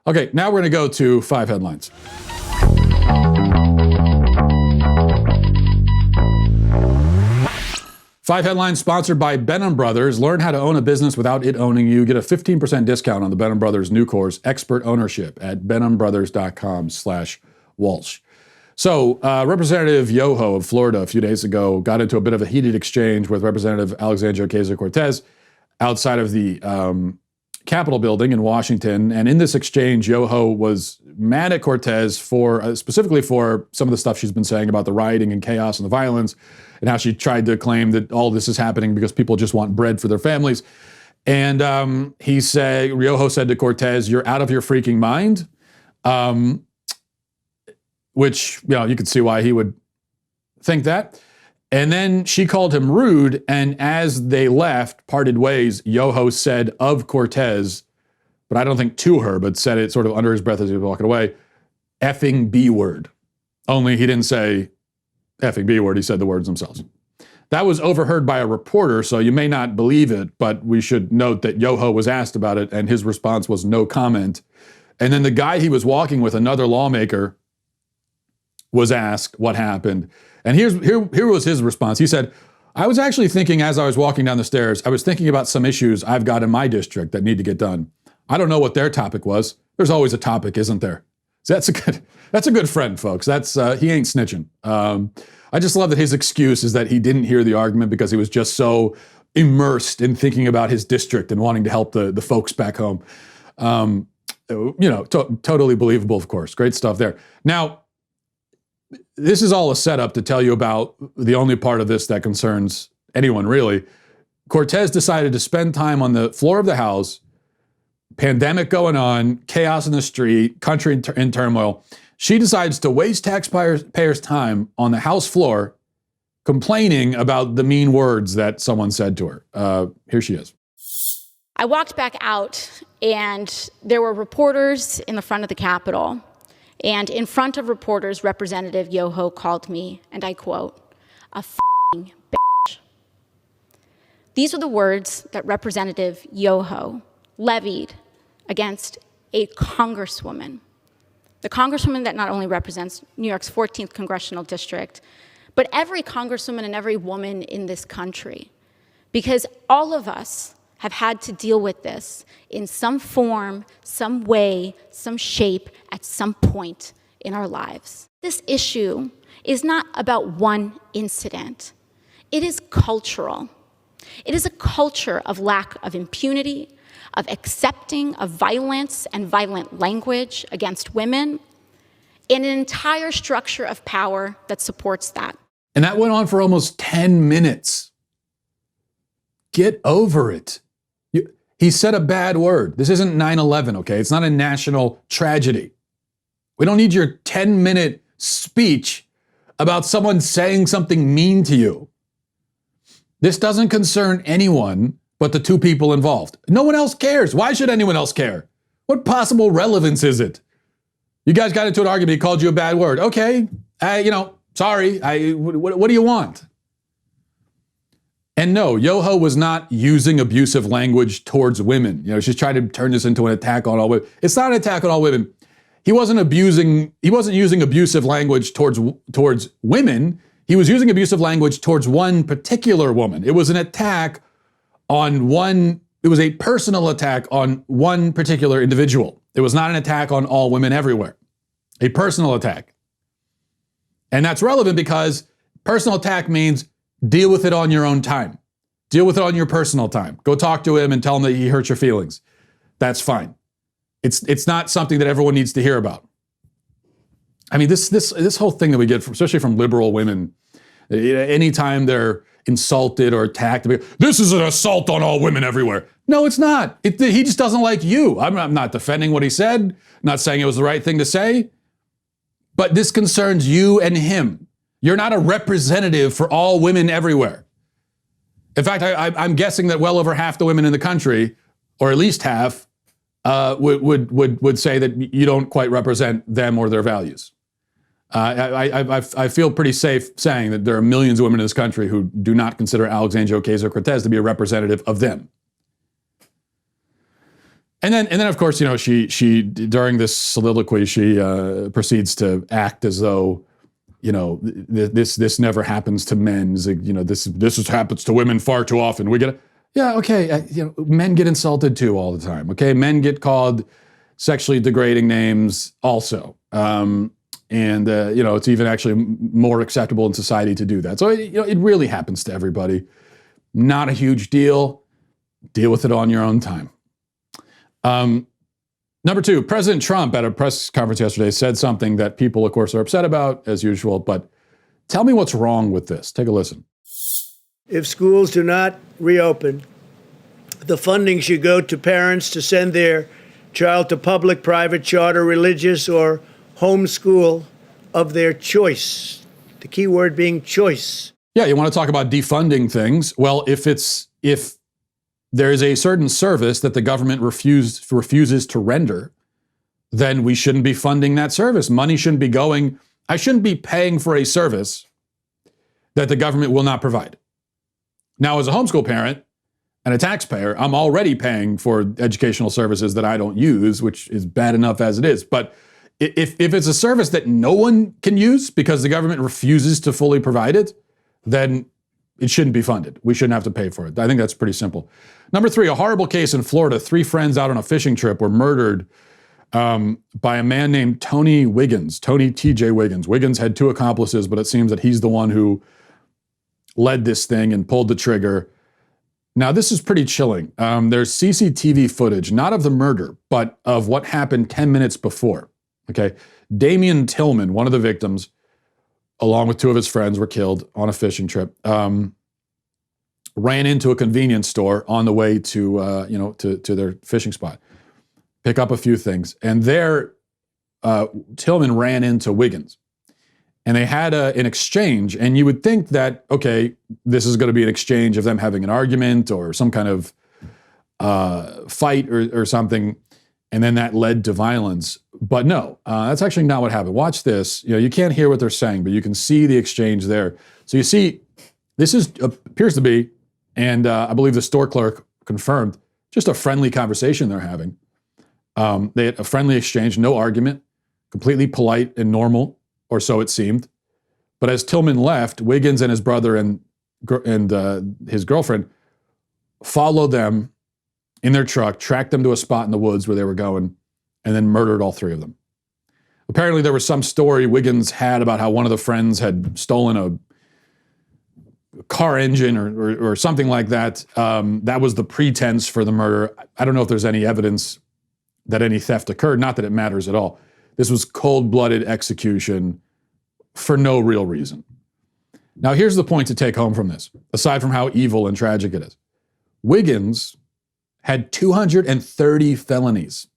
Okay, now we're going to go to 5 headlines. Five headlines sponsored by Benham Brothers. Learn how to own a business without it owning you. Get a 15% discount on the Benham Brothers new course, Expert Ownership, at benhambrothers.com/Walsh. So Representative Yoho of Florida a few days ago got into a bit of a heated exchange with Representative Alexandria Ocasio-Cortez outside of the Capitol building in Washington. And in this exchange, Yoho was mad at Cortez for specifically for some of the stuff she's been saying about the rioting and chaos and the violence, and how she tried to claim that all this is happening because people just want bread for their families. And Yoho said to Cortez, "You're out of your freaking mind," which, you could see why he would think that. And then she called him rude, and as they parted ways, Yoho said of Cortez, but I don't think to her, but said it sort of under his breath as he was walking away, "effing B word." Only he didn't say effing B word, he said the words themselves. That was overheard by a reporter, so you may not believe it, but we should note that Yoho was asked about it, and his response was no comment. And then the guy he was walking with, another lawmaker, was asked what happened. And here was his response. He said, "I was actually thinking as I was walking down the stairs, I was thinking about some issues I've got in my district that need to get done. I don't know what their topic was. There's always a topic, isn't there?" So that's a good friend, folks. He ain't snitching. I just love that his excuse is that he didn't hear the argument because he was just so immersed in thinking about his district and wanting to help the folks back home. Totally believable, of course. Great stuff there. Now, this is all a setup to tell you about the only part of this that concerns anyone, really. Cortez decided to spend time on the floor of the House, pandemic going on, chaos in the street, country in turmoil. She decides to waste taxpayers' time on the House floor complaining about the mean words that someone said to her. Here she is. I walked back out, and there were reporters in the front of the Capitol. And in front of reporters, Representative Yoho called me, and I quote, "a f***ing bitch." These are the words that Representative Yoho levied against a congresswoman. The congresswoman that not only represents New York's 14th congressional district, but every congresswoman and every woman in this country. Because all of us have had to deal with this in some form, some way, some shape, at some point in our lives. This issue is not about one incident. It is cultural. It is a culture of lack of impunity, of accepting of violence and violent language against women, and an entire structure of power that supports that. And that went on for almost 10 minutes. Get over it. He said a bad word. This isn't 9/11, okay? It's not a national tragedy. We don't need your 10-minute speech about someone saying something mean to you. This doesn't concern anyone but the two people involved. No one else cares. Why should anyone else care? What possible relevance is it? You guys got into an argument, he called you a bad word. Okay, sorry, what do you want? And no, Yoho was not using abusive language towards women. She's trying to turn this into an attack on all women. It's not an attack on all women. He wasn't using abusive language towards women. He was using abusive language towards one particular woman. It was an attack it was a personal attack on one particular individual. It was not an attack on all women everywhere. A personal attack. And that's relevant because personal attack means deal with it on your own time. Deal with it on your personal time. Go talk to him and tell him that he hurt your feelings. That's fine. It's not something that everyone needs to hear about. I mean, this whole thing that we get, especially from liberal women, anytime they're insulted or attacked, this is an assault on all women everywhere. No, it's not. He just doesn't like you. I'm not defending what he said, not saying it was the right thing to say, but this concerns you and him. You're not a representative for all women everywhere. In fact, I'm guessing that well over half the women in the country, or at least half, would say that you don't quite represent them or their values. I feel pretty safe saying that there are millions of women in this country who do not consider Alexandria Ocasio-Cortez to be a representative of them. And then of course, she during this soliloquy, she proceeds to act as though, this never happens to men. This happens to women far too often. Men get insulted too all the time. Okay, men get called sexually degrading names also, it's even actually more acceptable in society to do that. So it really happens to everybody. Not a huge deal. Deal with it on your own time. Number two, President Trump at a press conference yesterday said something that people, of course, are upset about, as usual. But tell me what's wrong with this. Take a listen. If schools do not reopen, the funding should go to parents to send their child to public, private, charter, religious, or homeschool of their choice. The key word being choice. Yeah, you want to talk about defunding things. Well, if there is a certain service that the government refuses to render, then we shouldn't be funding that service. Money shouldn't be going. I shouldn't be paying for a service that the government will not provide. Now, as a homeschool parent and a taxpayer, I'm already paying for educational services that I don't use, which is bad enough as it is. But if it's a service that no one can use because the government refuses to fully provide it, then it shouldn't be funded. We shouldn't have to pay for it. I think that's pretty simple. Number three, a horrible case in Florida. 3 friends out on a fishing trip were murdered by a man named Tony Wiggins, Tony T.J. Wiggins. Wiggins had 2 accomplices, but it seems that he's the one who led this thing and pulled the trigger. Now, this is pretty chilling. There's CCTV footage, not of the murder, but of what happened 10 minutes before. Okay, Damian Tillman, one of the victims, along with 2 of his friends, were killed on a fishing trip. Ran into a convenience store on the way to their fishing spot, pick up a few things, and there, Tillman ran into Wiggins, and they had an exchange. And you would think that, okay, this is going to be an exchange of them having an argument or some kind of fight or something, and then that led to violence. But no, that's actually not what happened. Watch this. You can't hear what they're saying, but you can see the exchange there. So you see, this appears to be, and I believe the store clerk confirmed, just a friendly conversation they're having. They had a friendly exchange, no argument, completely polite and normal, or so it seemed. But as Tillman left, Wiggins and his brother and his girlfriend followed them in their truck, tracked them to a spot in the woods where they were going, and then murdered all 3 of them. Apparently there was some story Wiggins had about how one of the friends had stolen a car engine or something like that. That was the pretense for the murder. I don't know if there's any evidence that any theft occurred, not that it matters at all. This was cold-blooded execution for no real reason. Now, here's the point to take home from this, aside from how evil and tragic it is. Wiggins had 230 felonies.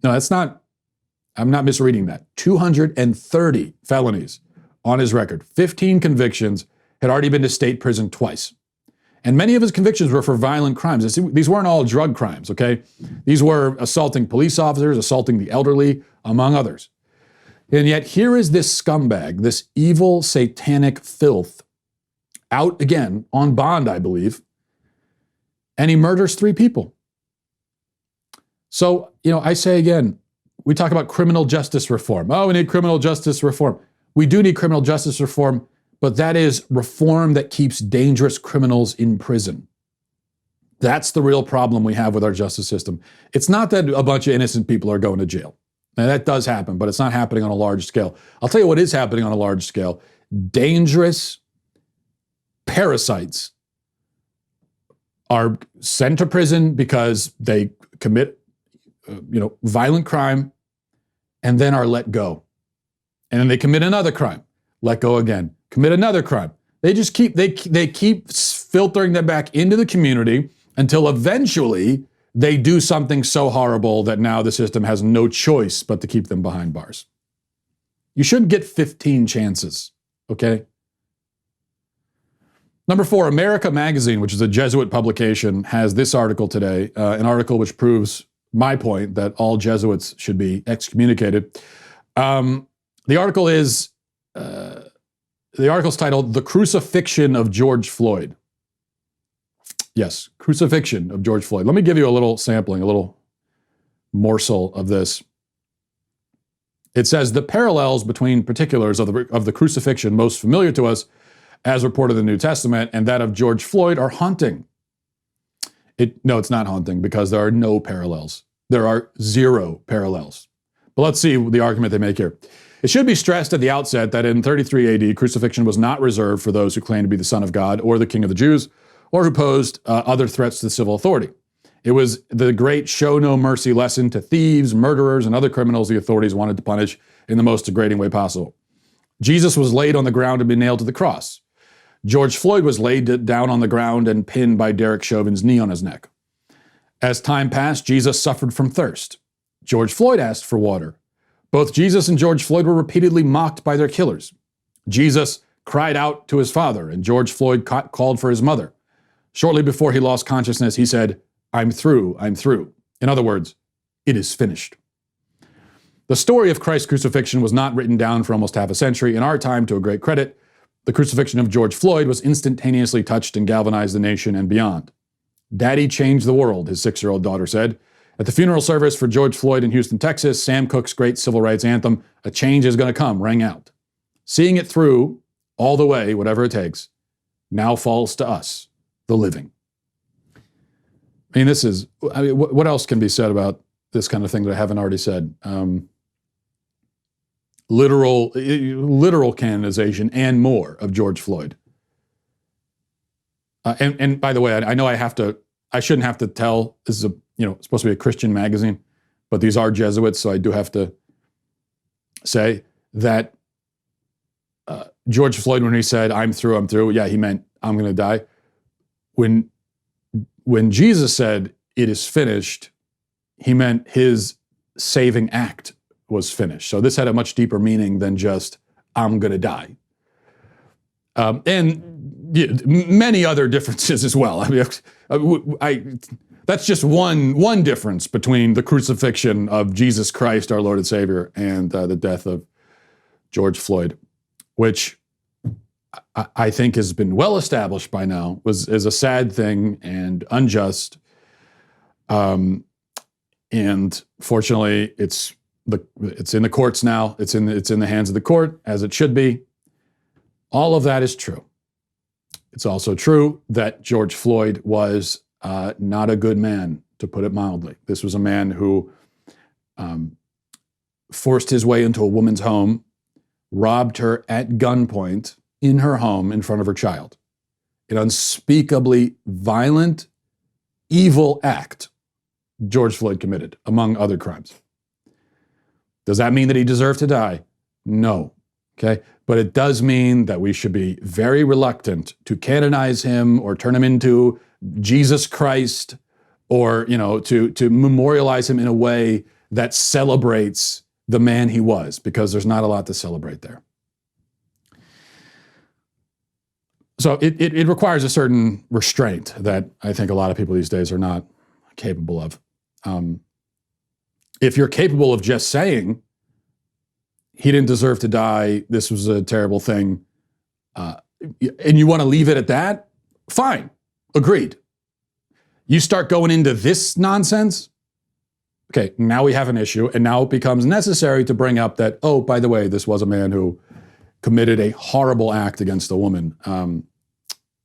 No, I'm not misreading that. 230 felonies on his record. 15 convictions, had already been to state prison twice. And many of his convictions were for violent crimes. These weren't all drug crimes, okay? These were assaulting police officers, assaulting the elderly, among others. And yet here is this scumbag, this evil, satanic filth, out again on bond, I believe, and he murders 3 people. So, I say again, we talk about criminal justice reform. Oh, we need criminal justice reform. We do need criminal justice reform, but that is reform that keeps dangerous criminals in prison. That's the real problem we have with our justice system. It's not that a bunch of innocent people are going to jail. Now, that does happen, but it's not happening on a large scale. I'll tell you what is happening on a large scale. Dangerous parasites are sent to prison because they commit violent crime and then are let go. And then they commit another crime, let go again, commit another crime. They just keep filtering them back into the community until eventually they do something so horrible that now the system has no choice but to keep them behind bars. You shouldn't get 15 chances, okay? Number 4, America Magazine, which is a Jesuit publication, has this article today, an article which proves my point that all Jesuits should be excommunicated. The article's titled "The Crucifixion of George Floyd." Yes, Crucifixion of George Floyd. Let me give you a little sampling, a little morsel of this. It says the parallels between particulars of the crucifixion most familiar to us, as reported in the New Testament, and that of George Floyd are haunting. No, it's not haunting because there are no parallels. There are zero parallels. But let's see the argument they make here. It should be stressed at the outset that in 33 AD, crucifixion was not reserved for those who claimed to be the Son of God or the King of the Jews, or who posed other threats to the civil authority. It was the great show no mercy lesson to thieves, murderers, and other criminals the authorities wanted to punish in the most degrading way possible. Jesus was laid on the ground and been nailed to the cross. George Floyd was laid down on the ground and pinned by Derek Chauvin's knee on his neck. As time passed, Jesus suffered from thirst. George Floyd asked for water. Both Jesus and George Floyd were repeatedly mocked by their killers. Jesus cried out to his father, and George Floyd called for his mother. Shortly before he lost consciousness, he said, I'm through, I'm through. In other words, it is finished. The story of Christ's crucifixion was not written down for almost half a century. In our time, to a great credit, the crucifixion of George Floyd was instantaneously touched and galvanized the nation and beyond. Daddy changed the world, his 6-year-old daughter said. At the funeral service for George Floyd in Houston, Texas, Sam Cooke's great civil rights anthem, A Change Is Gonna Come, rang out. Seeing it through, all the way, whatever it takes, now falls to us, the living. I mean, what else can be said about this kind of thing that I haven't already said? Literal canonization and more of George Floyd. And by the way, I know I shouldn't have to tell, this is it's supposed to be a Christian magazine, but these are Jesuits, so I do have to say that George Floyd, when he said, I'm through, yeah, he meant, I'm going to die. When Jesus said, it is finished, he meant his saving act was finished. So this had a much deeper meaning than just, I'm going to die. And many other differences as well. I mean, that's just one difference between the crucifixion of Jesus Christ, our Lord and Savior, and the death of George Floyd, which I think has been well established by now, is a sad thing and unjust. And fortunately, it's in the courts now. It's in the hands of the court, as it should be. All of that is true. It's also true that George Floyd was not a good man, to put it mildly. This was a man who forced his way into a woman's home, robbed her at gunpoint in her home in front of her child. An unspeakably violent, evil act George Floyd committed, among other crimes. Does that mean that he deserved to die? No. Okay? But it does mean that we should be very reluctant to canonize him or turn him into Jesus Christ, or, to memorialize him in a way that celebrates the man he was, because there's not a lot to celebrate there. So it requires a certain restraint that I think a lot of people these days are not capable of. If you're capable of just saying, he didn't deserve to die, this was a terrible thing, and you want to leave it at that, fine, agreed. You start going into this nonsense, okay, now we have an issue, and now it becomes necessary to bring up that, oh, by the way, this was a man who committed a horrible act against a woman,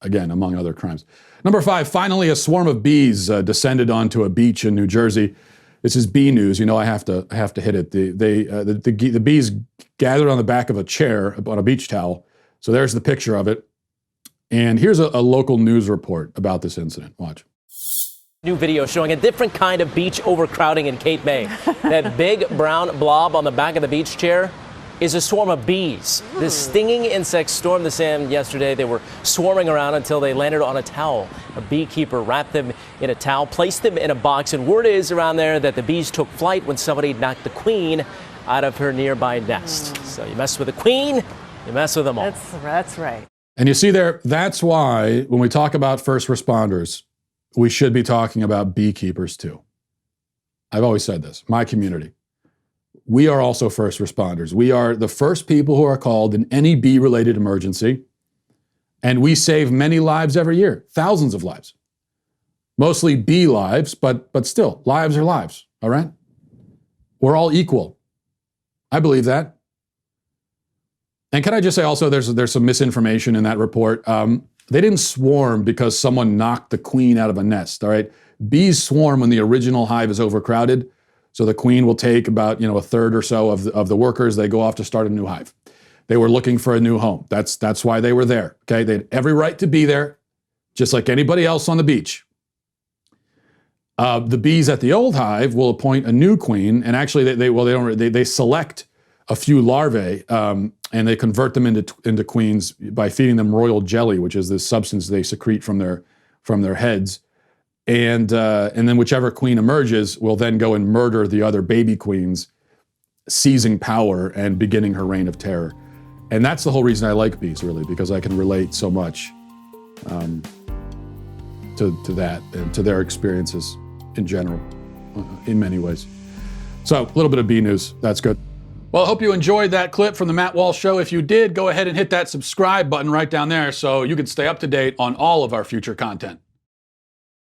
again, among other crimes. Number 5, finally, a swarm of bees descended onto a beach in New Jersey. This is bee news. I have to hit it. The bees gathered on the back of a chair on a beach towel. So there's the picture of it. And here's a local news report about this incident. Watch. New video showing a different kind of beach overcrowding in Cape May. That big brown blob on the back of the beach chair is a swarm of bees. This stinging insects stormed the sand yesterday. They were swarming around until they landed on a towel. A beekeeper wrapped them in a towel, placed them in a box, and word is around there that the bees took flight when somebody knocked the queen out of her nearby nest. So you mess with the queen, you mess with them all. That's right. And you see there, that's why when we talk about first responders, we should be talking about beekeepers too. I've always said this, my community. We are also first responders. We are the first people who are called in any bee-related emergency, and we save many lives every year, thousands of lives. Mostly bee lives, but still, lives are lives, all right? We're all equal. I believe that. And can I just say also, there's some misinformation in that report. They didn't swarm because someone knocked the queen out of a nest, all right? Bees swarm when the original hive is overcrowded. So the queen will take about, a third or so of the workers. They go off to start a new hive. They were looking for a new home. That's why they were there, okay? They had every right to be there, just like anybody else on the beach. The bees at the old hive will appoint a new queen, and actually they select a few larvae, and they convert them into queens by feeding them royal jelly, which is this substance they secrete from their heads. And then whichever queen emerges will then go and murder the other baby queens, seizing power and beginning her reign of terror. And that's the whole reason I like bees, really, because I can relate so much to that and to their experiences in general, in many ways. So a little bit of bee news. That's good. Well, I hope you enjoyed that clip from the Matt Walsh Show. If you did, go ahead and hit that subscribe button right down there so you can stay up to date on all of our future content.